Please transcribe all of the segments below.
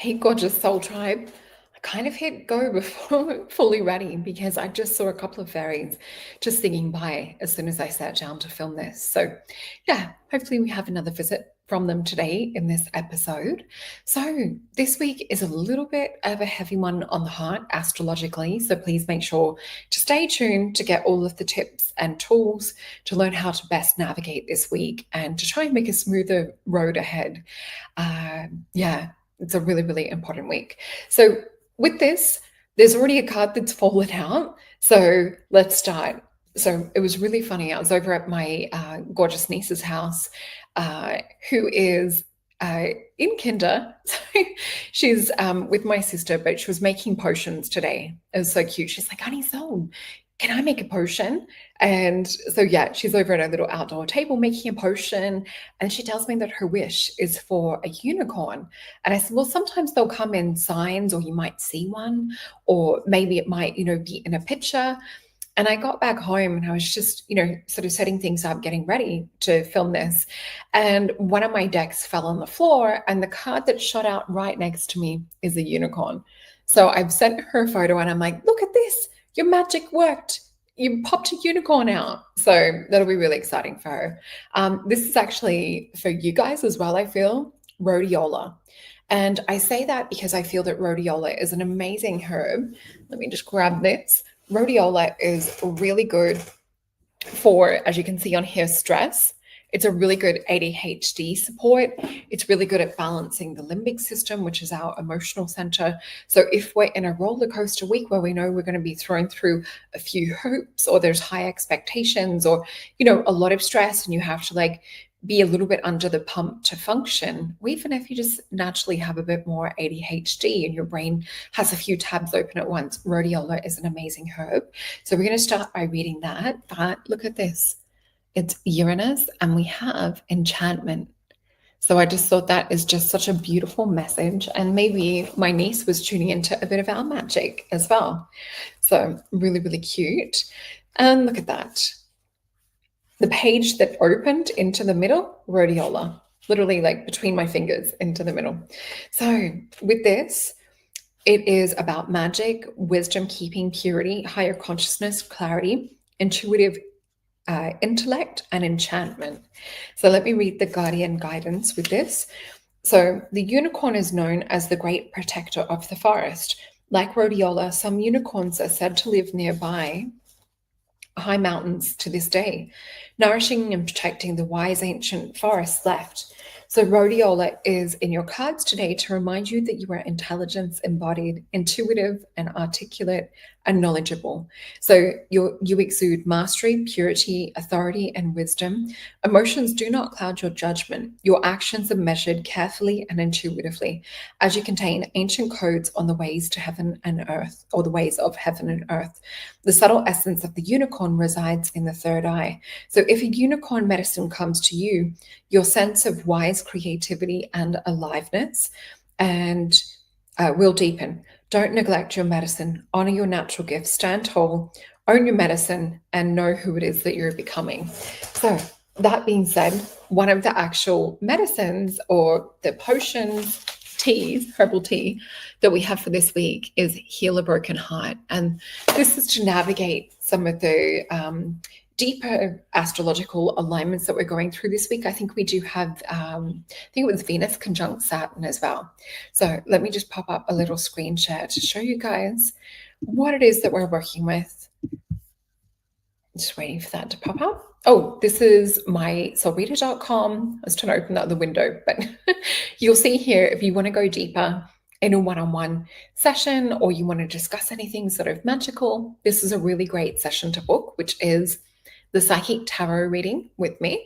Hey, gorgeous soul tribe. I kind of hit go before fully ready because I just saw a couple of fairies just singing by as soon as I sat down to film this. So, yeah, hopefully we have another visit from them today in this episode. So, this week is a little bit of a heavy one on the heart astrologically. So, please make sure to stay tuned to get all of the tips and tools to learn how to best navigate this week and to try and make a smoother road ahead. Yeah, it's a really, really important week. So with this, there's already a card that's fallen out. So let's start. So it was really funny. I was over at my gorgeous niece's house, who is in kinder. So she's with my sister, but she was making potions today. It was so cute. She's like, honey, so can I make a potion? And so, yeah, she's over at a little outdoor table making a potion. And she tells me that her wish is for a unicorn. And I said, well, sometimes they'll come in signs, or you might see one, or maybe it might, be in a picture. And I got back home and I was just, sort of setting things up, getting ready to film this. And one of my decks fell on the floor, and the card that shot out right next to me is a unicorn. So I've sent her a photo and I'm like, look at this. Your magic worked. You popped a unicorn out. So that'll be really exciting for her. This is actually for you guys as well, I feel, rhodiola. And I say that because I feel that rhodiola is an amazing herb. Let me just grab this. Rhodiola is really good for, as you can see on here, stress. It's a really good ADHD support. It's really good at balancing the limbic system, which is our emotional center. So if we're in a roller coaster week where we know we're going to be thrown through a few hoops, or there's high expectations, or, a lot of stress, and you have to be a little bit under the pump to function, or even if you just naturally have a bit more ADHD and your brain has a few tabs open at once, rhodiola is an amazing herb. So we're going to start by reading that. But look at this. It's Uranus, and we have enchantment. So I just thought that is just such a beautiful message. And maybe my niece was tuning into a bit of our magic as well. So really, really cute. And look at that. The page that opened into the middle, rhodiola, literally between my fingers into the middle. So with this, it is about magic, wisdom, keeping, purity, higher consciousness, clarity, intuitive intellect, and enchantment. So let me read the guardian guidance with this. So the unicorn is known as the great protector of the forest. Like rhodiola, some unicorns are said to live nearby high mountains to this day, nourishing and protecting the wise ancient forests left. So rhodiola is in your cards today to remind you that you are intelligence embodied, intuitive and articulate and knowledgeable. So you exude mastery, purity, authority, and wisdom. Emotions do not cloud your judgment. Your actions are measured carefully and intuitively, as you contain ancient codes on the ways to heaven and earth, or the ways of heaven and earth. The subtle essence of the unicorn resides in the third eye. So if a unicorn medicine comes to you, your sense of wise creativity and aliveness and will deepen. Don't neglect your medicine. Honor your natural gifts. Stand tall. Own your medicine and know who it is that you're becoming. So that being said, one of the actual medicines, or the potions, teas, herbal tea that we have for this week is Heal a Broken Heart. And this is to navigate some of the deeper astrological alignments that we're going through this week. I think we do have, I think it was Venus conjunct Saturn as well. So let me just pop up a little screen share to show you guys what it is that we're working with. Just waiting for that to pop up. Oh, this is my solreta.com. I was trying to open the other window, but you'll see here, if you want to go deeper in a one-on-one session, or you want to discuss anything sort of magical, this is a really great session to book, which is the Psychic Tarot reading with me.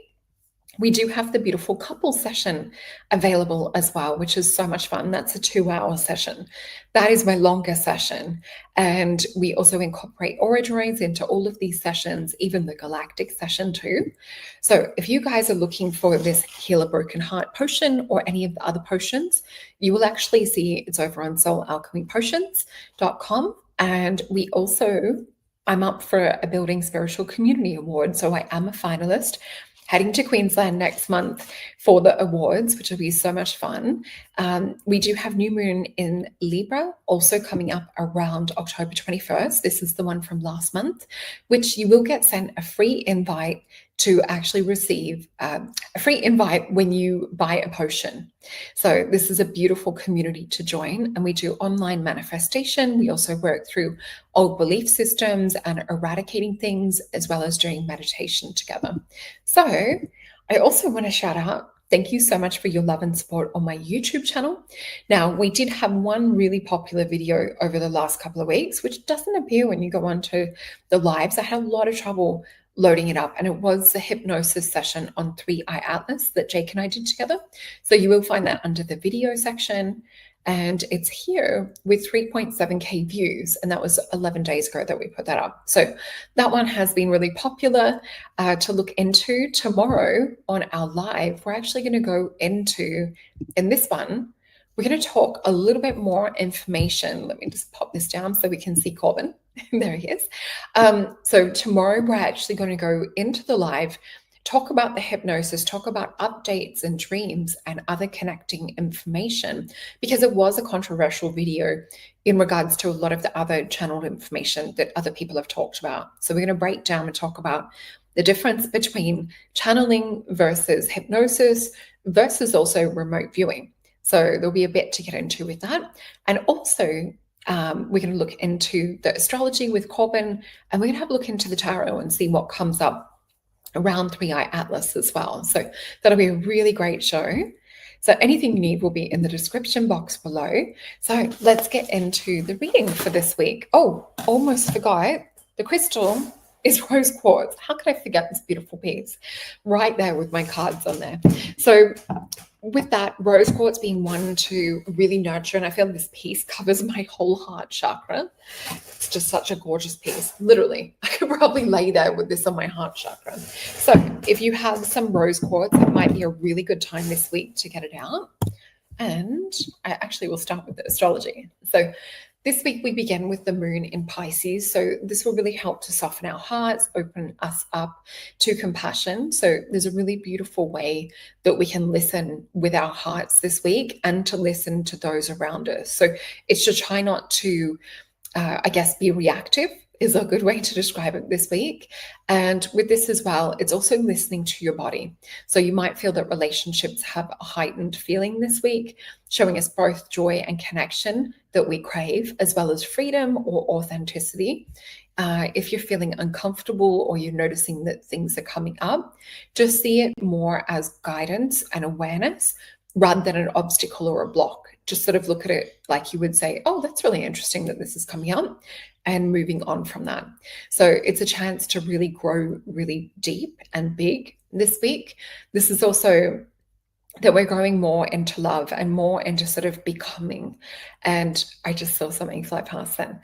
We do have the beautiful couple session available as well, which is so much fun. That's a 2-hour session. That is my longer session. And we also incorporate origins into all of these sessions, even the galactic session too. So if you guys are looking for this Heal a Broken Heart potion, or any of the other potions, you will actually see it's over on alchemypotions.com. And we also, I'm up for a Building Spiritual Community Award. So I am a finalist. heading to Queensland next month for the awards, which will be so much fun. We do have new moon in Libra also coming up around October 21st. This is the one from last month, which you will get sent a free invite to actually receive a free invite when you buy a potion. So this is a beautiful community to join, and we do online manifestation. We also work through old belief systems and eradicating things, as well as doing meditation together. So I also want to shout out, thank you so much for your love and support on my YouTube channel. Now, we did have one really popular video over the last couple of weeks, which doesn't appear when you go onto the lives. I had a lot of trouble loading it up, and it was the hypnosis session on 3i Atlas that Jake and I did together. So you will find that under the video section, and it's here with 3.7k views, and that was 11 days ago that we put that up. So that one has been really popular to look into. Tomorrow on our live, we're actually going to go into, in this one, we're going to talk a little bit more information. Let me just pop this down so we can see Corbin. There he is. So tomorrow we're actually going to go into the live, talk about the hypnosis, talk about updates and dreams and other connecting information, because it was a controversial video in regards to a lot of the other channeled information that other people have talked about. So we're going to break down and talk about the difference between channeling versus hypnosis versus also remote viewing. So there'll be a bit to get into with that. And also, we're going to look into the astrology with Corbin, and we're going to have a look into the tarot and see what comes up around 3i Atlas as well. So that'll be a really great show. So anything you need will be in the description box below. So let's get into the reading for this week. Oh, almost forgot. The crystal is rose quartz. How could I forget this beautiful piece? Right there with my cards on there. So with that, rose quartz being one to really nurture, and I feel this piece covers my whole heart chakra. It's just such a gorgeous piece. Literally, I could probably lay there with this on my heart chakra. So if you have some rose quartz, it might be a really good time this week to get it out. And I actually will start with the astrology. So this week we begin with the moon in Pisces. So this will really help to soften our hearts, open us up to compassion. So there's a really beautiful way that we can listen with our hearts this week and to listen to those around us. So it's to try not to, be reactive is a good way to describe it this week. And with this as well, it's also listening to your body. So you might feel that relationships have a heightened feeling this week, showing us both joy and connection that we crave, as well as freedom or authenticity. If you're feeling uncomfortable or you're noticing that things are coming up, just see it more as guidance and awareness rather than an obstacle or a block. Just sort of look at it like you would say, oh, that's really interesting that this is coming up, and moving on from that. So it's a chance to really grow really deep and big this week. This is also that we're growing more into love and more into sort of becoming. And I just saw something fly past then.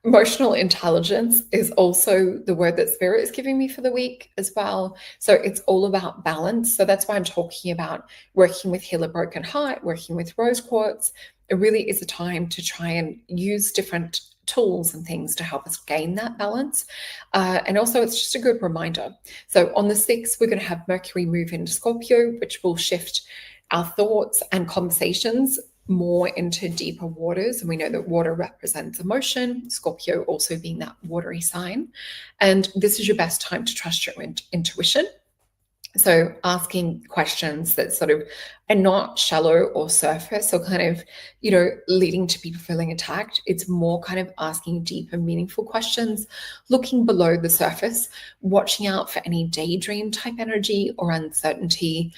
Emotional intelligence is also the word that Spirit is giving me for the week as well. So it's all about balance. So that's why I'm talking about working with Heal a Broken Heart, working with rose quartz. It really is a time to try and use different tools and things to help us gain that balance. And also it's just a good reminder. So on the 6th, we're going to have Mercury move into Scorpio, which will shift our thoughts and conversations more into deeper waters. And we know that water represents emotion, Scorpio also being that watery sign. And this is your best time to trust your intuition. So asking questions that sort of are not shallow or surface or kind of, leading to people feeling attacked. It's more kind of asking deep and meaningful questions, looking below the surface, watching out for any daydream type energy or uncertainty.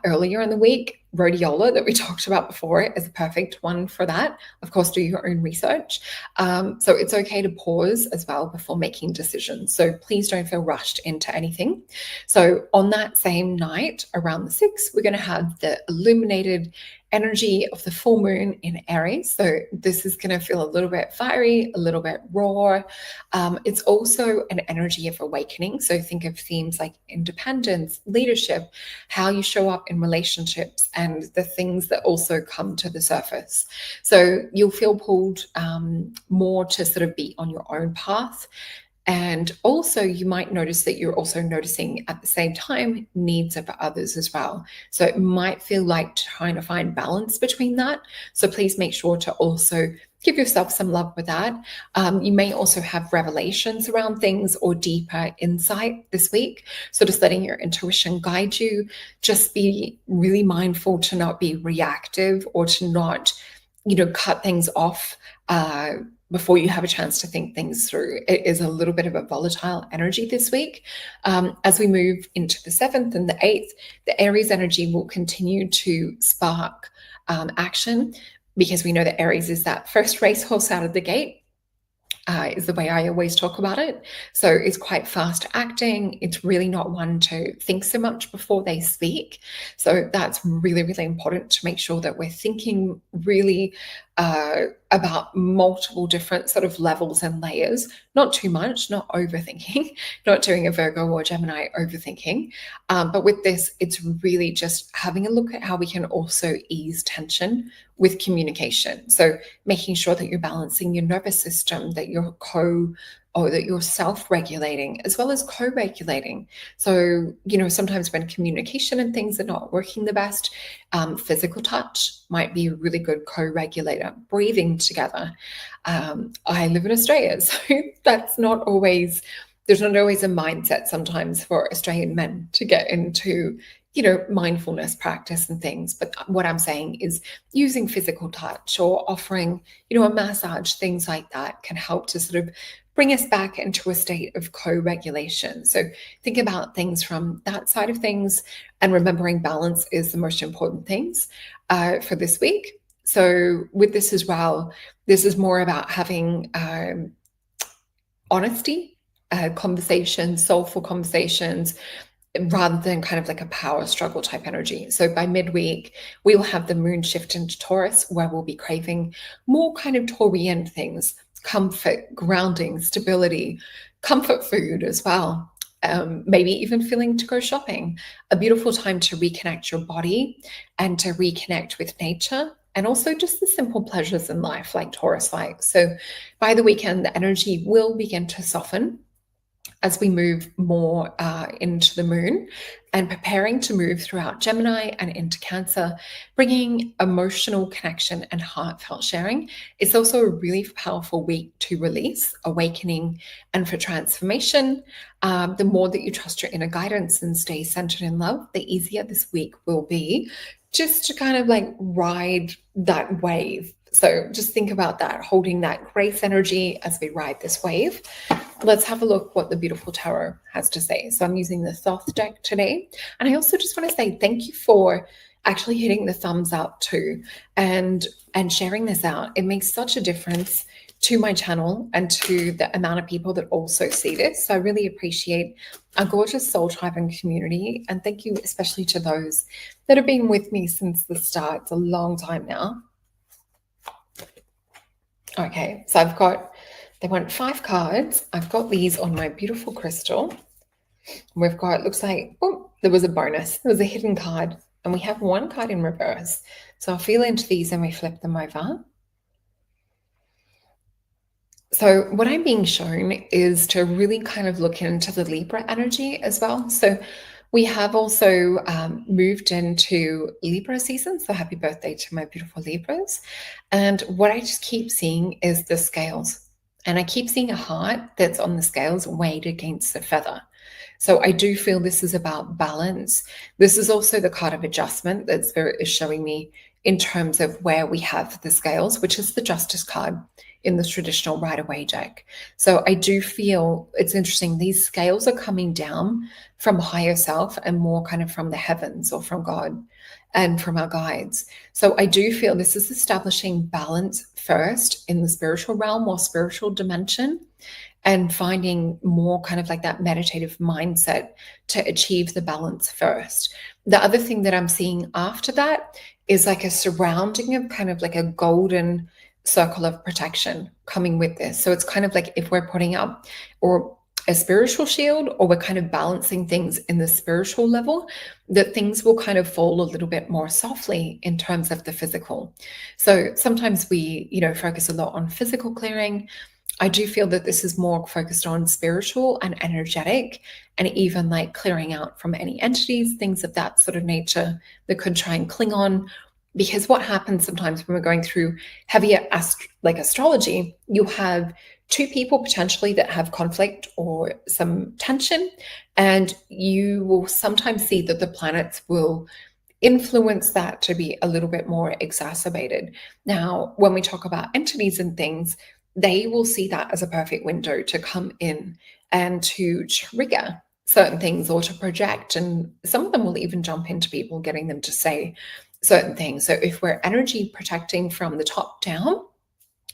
Earlier in the week, rhodiola that we talked about before is a perfect one for that. Of course, do your own research. So it's okay to pause as well before making decisions. So please don't feel rushed into anything. So on that same night, around the 6th, we're going to have the illuminated energy of the full moon in Aries. So this is going to feel a little bit fiery, a little bit raw. It's also an energy of awakening. So think of themes like independence, leadership, how you show up in relationships, and the things that also come to the surface. So you'll feel pulled more to sort of be on your own path. And also, you might notice that you're also noticing at the same time needs of others as well. So it might feel like trying to find balance between that. So please make sure to also give yourself some love with that. You may also have revelations around things or deeper insight this week. So just letting your intuition guide you. Just be really mindful to not be reactive or to not, cut things off before you have a chance to think things through. It is a little bit of a volatile energy this week. As we move into the 7th and the 8th, the Aries energy will continue to spark action, because we know that Aries is that first racehorse out of the gate. Is the way I always talk about it. So it's quite fast acting. It's really not one to think so much before they speak. So that's really, really important to make sure that we're thinking really about multiple different sort of levels and layers, not too much, not overthinking, not doing a Virgo or Gemini overthinking. But with this, it's really just having a look at how we can also ease tension with communication. So making sure that you're balancing your nervous system, that you're that you're self-regulating as well as co-regulating. So, sometimes when communication and things are not working the best, physical touch might be a really good co-regulator. Breathing together. I live in Australia, so there's not always a mindset sometimes for Australian men to get into mindfulness practice and things. But what I'm saying is using physical touch or offering, a massage, things like that can help to sort of bring us back into a state of co-regulation. So think about things from that side of things, and remembering balance is the most important things for this week. So with this as well, this is more about having honesty, conversations, soulful conversations, rather than kind of like a power struggle type energy. So by midweek, we will have the moon shift into Taurus, where we'll be craving more kind of Taurian things, comfort, grounding, stability, comfort food as well. Maybe even feeling to go shopping. A beautiful time to reconnect your body and to reconnect with nature, and also just the simple pleasures in life like Taurus likes. So by the weekend, the energy will begin to soften as we move more into the moon and preparing to move throughout Gemini and into Cancer, bringing emotional connection and heartfelt sharing. It's also a really powerful week to release, awakening, and for transformation. The more that you trust your inner guidance and stay centered in love, the easier this week will be just to kind of like ride that wave. So just think about that, holding that grace energy as we ride this wave. Let's have a look what the beautiful tarot has to say. So I'm using the Thoth deck today. And I also just want to say thank you for actually hitting the thumbs up too and sharing this out. It makes such a difference to my channel and to the amount of people that also see this. So I really appreciate our gorgeous soul tribe and community. And thank you especially to those that have been with me since the start. It's a long time now. Okay, so they want 5 cards. I've got these on my beautiful crystal. We've got, looks like, oh, there was a bonus. There was a hidden card. And we have 1 card in reverse. So I'll feel into these and we flip them over. So what I'm being shown is to really kind of look into the Libra energy as well. So we have also moved into Libra season. So happy birthday to my beautiful Libras. And what I just keep seeing is the scales. And I keep seeing a heart that's on the scales weighed against a feather. So I do feel this is about balance. This is also the card of adjustment that Spirit is showing me in terms of where we have the scales, which is the Justice card in the traditional Rider-Waite deck. So I do feel it's interesting. These scales are coming down from higher self and more kind of from the heavens or from God and from our guides. So I do feel this is establishing balance first in the spiritual realm or spiritual dimension, and finding more kind of like that meditative mindset to achieve the balance first. The other thing that I'm seeing after that is like a surrounding of kind of like a golden circle of protection coming with this. So it's kind of like if we're putting up or a spiritual shield, or we're kind of balancing things in the spiritual level, that things will kind of fall a little bit more softly in terms of the physical. So sometimes we, focus a lot on physical clearing, I do feel that this is more focused on spiritual and energetic, and even like clearing out from any entities, things of that sort of nature that could try and cling on. Because what happens sometimes when we're going through heavier like astrology, you have two people potentially that have conflict or some tension, and you will sometimes see that the planets will influence that to be a little bit more exacerbated. Now, when we talk about entities and things, they will see that as a perfect window to come in and to trigger certain things or to project. And some of them will even jump into people, getting them to say certain things. So if we're energy protecting from the top down,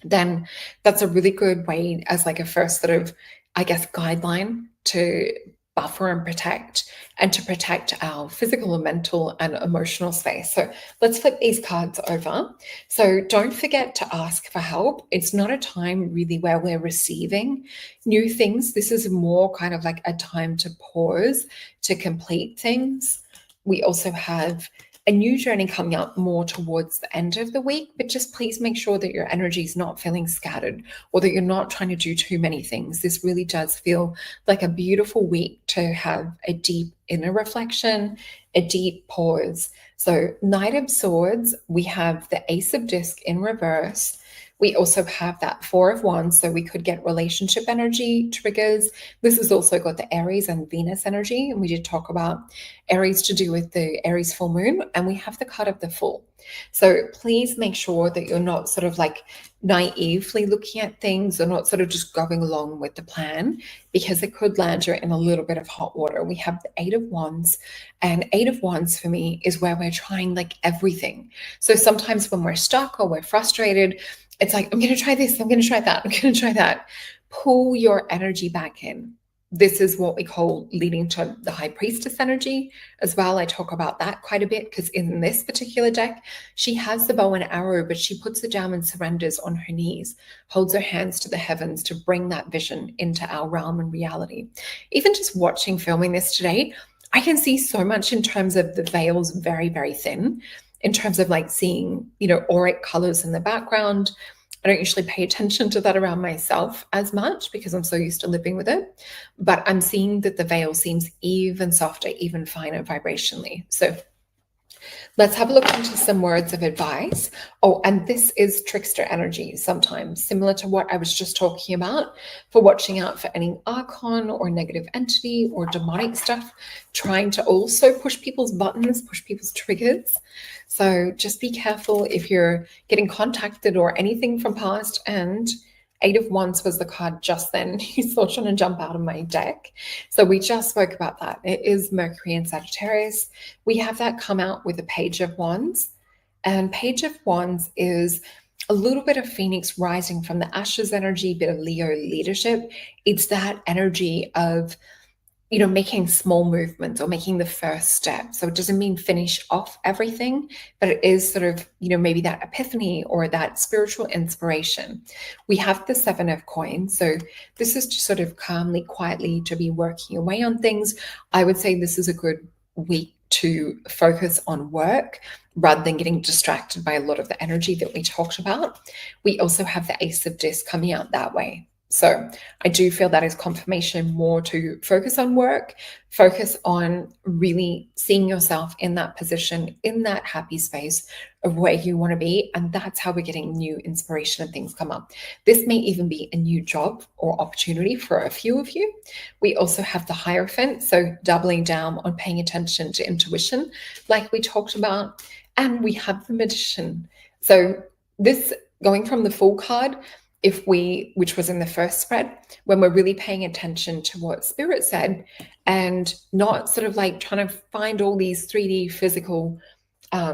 then that's a really good way as like a first sort of, I guess, guideline to buffer and protect, and to protect our physical and mental and emotional space. So let's flip these cards over. So don't forget to ask for help. It's not a time really where we're receiving new things. This is more kind of like a time to pause, to complete things. We also have a new journey coming up more towards the end of the week, but just please make sure that your energy is not feeling scattered, or that you're not trying to do too many things. This really does feel like a beautiful week to have a deep inner reflection, a deep pause. So Knight of Swords, we have the Ace of Disc in reverse. We also have that Four of Wands, so we could get relationship energy triggers. This has also got the Aries and Venus energy, and we did talk about Aries to do with the Aries full moon, and we have the card of the Fool. So please make sure that you're not sort of like naively looking at things, or not sort of just going along with the plan, because it could land you in a little bit of hot water. We have the Eight of Wands, and Eight of Wands for me is where we're trying like everything. So sometimes when we're stuck or we're frustrated, it's like, I'm going to try this, I'm going to try that, I'm going to try that. Pull your energy back in. This is what we call leading to the High Priestess energy as well. I talk about that quite a bit, because in this particular deck, she has the bow and arrow, but she puts it down and surrenders on her knees, holds her hands to the heavens to bring that vision into our realm and reality. Even just watching filming this today, I can see so much in terms of the veils very, very thin, in terms of like seeing, auric colors in the background. I don't usually pay attention to that around myself as much because I'm so used to living with it, but I'm seeing that the veil seems even softer, even finer vibrationally. So let's have a look into some words of advice. Oh, and this is trickster energy sometimes, similar to what I was just talking about, for watching out for any archon or negative entity or demonic stuff, trying to also push people's buttons, push people's triggers. So just be careful if you're getting contacted or anything from past. And Eight of Wands was the card just then. He's still trying to jump out of my deck. So we just spoke about that. It is Mercury and Sagittarius. We have that come out with a Page of Wands. And Page of Wands is a little bit of Phoenix rising from the ashes energy, bit of Leo leadership. It's that energy of making small movements or making the first step. So it doesn't mean finish off everything, but it is sort of, maybe that epiphany or that spiritual inspiration. We have the Seven of Coins. So this is just sort of calmly, quietly to be working away on things. I would say this is a good week to focus on work rather than getting distracted by a lot of the energy that we talked about. We also have the Ace of Disc coming out that way. So I do feel that is confirmation more to focus on work, focus on really seeing yourself in that position, in that happy space of where you want to be. And that's how we're getting new inspiration and things come up. This may even be a new job or opportunity for a few of you. We also have the Hierophant, so doubling down on paying attention to intuition, like we talked about. And we have the Magician. So this, going from the Fool card, which was in the first spread, when we're really paying attention to what Spirit said and not sort of like trying to find all these 3D physical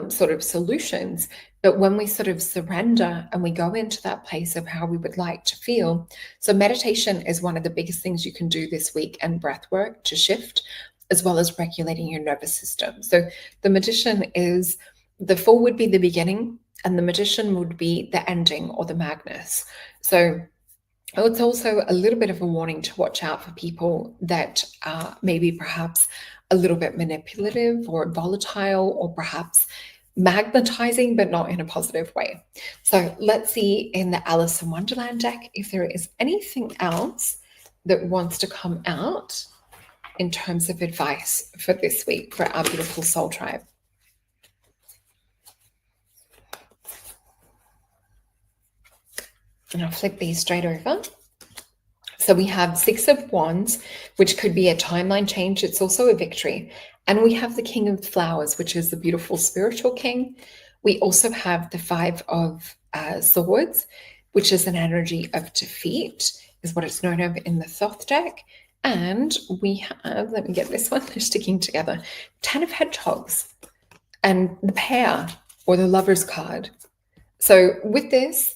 sort of solutions, but when we sort of surrender and we go into that place of how we would like to feel. So meditation is one of the biggest things you can do this week, and breath work to shift, as well as regulating your nervous system. So the Magician is, the Fool would be the beginning, and the Magician would be the ending or the Magnus. So it's also a little bit of a warning to watch out for people that are maybe perhaps a little bit manipulative or volatile, or perhaps magnetizing, but not in a positive way. So let's see in the Alice in Wonderland deck if there is anything else that wants to come out in terms of advice for this week for our beautiful soul tribe. And I'll flip these straight over. So we have Six of Wands, which could be a timeline change. It's also a victory. And we have the King of Flowers, which is the beautiful spiritual king. We also have the Five of Swords, which is an energy of defeat, is what it's known of in the Thoth deck. And we have, let me get this one, they're sticking together, 10 of Hedgehogs and the pair or the Lover's card. So with this,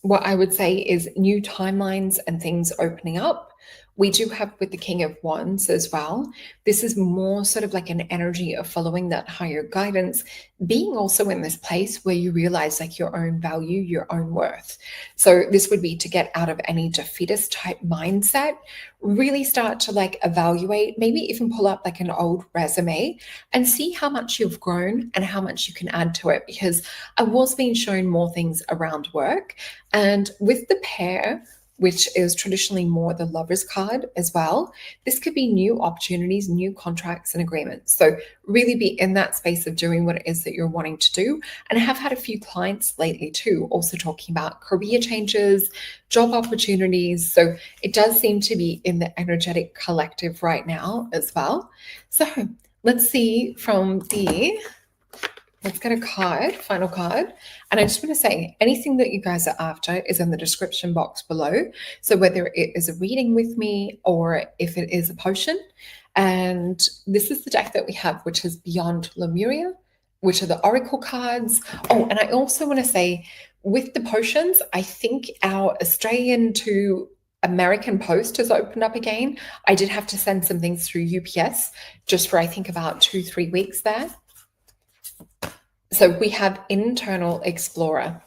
what I would say is new timelines and things opening up. We do have with the King of Wands as well. This is more sort of like an energy of following that higher guidance, being also in this place where you realize like your own value, your own worth. So this would be to get out of any defeatist type mindset, really start to like evaluate, maybe even pull up like an old resume and see how much you've grown and how much you can add to it. Because I was being shown more things around work, and with the pair, which is traditionally more the Lover's card as well, this could be new opportunities, new contracts and agreements. So really be in that space of doing what it is that you're wanting to do. And I have had a few clients lately too, also talking about career changes, job opportunities. So it does seem to be in the energetic collective right now as well. So let's see from the... Let's get a card, final card. And I just want to say anything that you guys are after is in the description box below. So whether it is a reading with me or if it is a potion. And this is the deck that we have, which is Beyond Lemuria, which are the oracle cards. Oh, and I also want to say with the potions, I think our Australian to American post has opened up again. I did have to send some things through UPS just for I think about 2-3 weeks there. So we have Internal Explorer,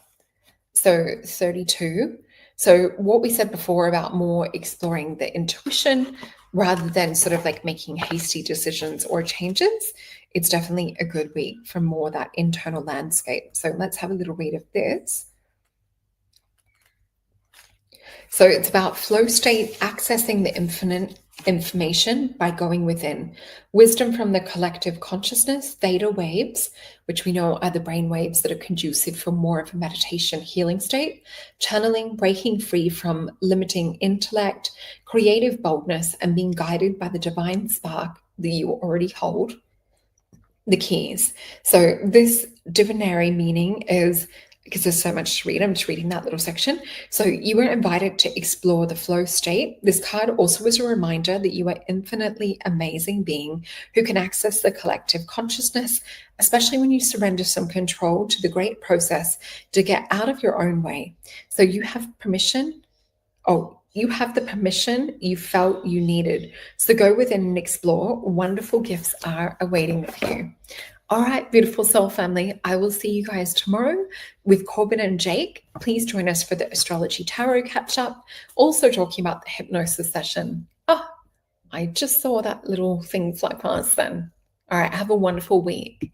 so 32. So what we said before about more exploring the intuition rather than sort of like making hasty decisions or changes, it's definitely a good week for more that internal landscape. So let's have a little read of this. So it's about flow state, accessing the infinite information by going within. Wisdom from the collective consciousness, theta waves, which we know are the brain waves that are conducive for more of a meditation healing state. Channeling, breaking free from limiting intellect, creative boldness, and being guided by the divine spark that you already hold. The keys. So this divinary meaning is, because there's so much to read, I'm just reading that little section. So you were invited to explore the flow state. This card also is a reminder that you are infinitely amazing being who can access the collective consciousness, especially when you surrender some control to the great process to get out of your own way. So you have permission. You have the permission you felt you needed. So go within and explore. Wonderful gifts are awaiting for you. All right, beautiful soul family. I will see you guys tomorrow with Corbin and Jake. Please join us for the Astrology Tarot catch-up. Also talking about the hypnosis session. Oh, I just saw that little thing fly past then. All right, have a wonderful week.